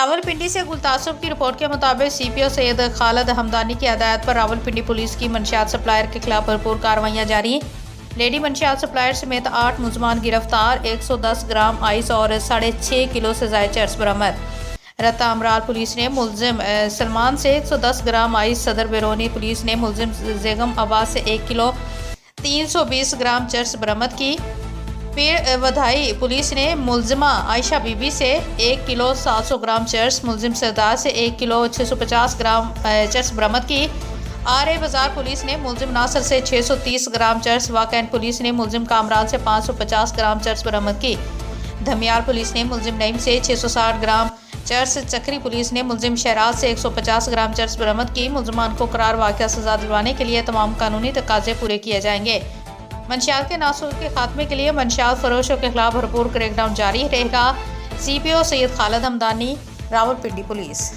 रावलपिंडी से गुलतासुम की रिपोर्ट के मुताबिक सीपीओ सैयद खालिद हमदानी की हदायत पर रावलपिंडी पुलिस की मंशियात सप्लायर के खिलाफ भरपूर कार्रवाइयां जारी हैं। लेडी मंशियात सप्लायर समेत 8 मुलजमान गिरफ्तार, 110 ग्राम आइस और 6.5 किलो से ज़ायद चर्स बरामद। रत्ता अमराल पुलिस ने मुलजिम सलमान से 110 ग्राम आइस, सदर बेरोनी पुलिस ने मुलजिम जेगम अब्बास से 1 किलो 320 ग्राम चर्स बरामद की। पीर वधाई पुलिस ने मुलजिमा आयशा बीबी से 1 किलो 700 ग्राम चर्स, मुलजिम सरदार से 1 किलो 650 ग्राम चर्स बरामद की। आर बाजार पुलिस ने मुलजिम नासर से 630 ग्राम चर्स, वाकैन पुलिस ने मुलजिम कामरान से 550 ग्राम चर्स बरामद की। धमियाल पुलिस ने मुलजिम नईम से 660 ग्राम चर्स, चक्री पुलिस ने मुलजिम शहराज से 150 ग्राम चर्स बरामद की। मुलजमान को करार वाक़या सजा दिलवाने के लिए तमाम कानूनी तकाजे पूरे किए जाएंगे। मंशियात के नासूर के खात्मे के लिए मंशियात फरोशों के खिलाफ भरपूर क्रैकडाउन जारी रहेगा। CPO Syed Khalid Hamdani, Rawalpindi police.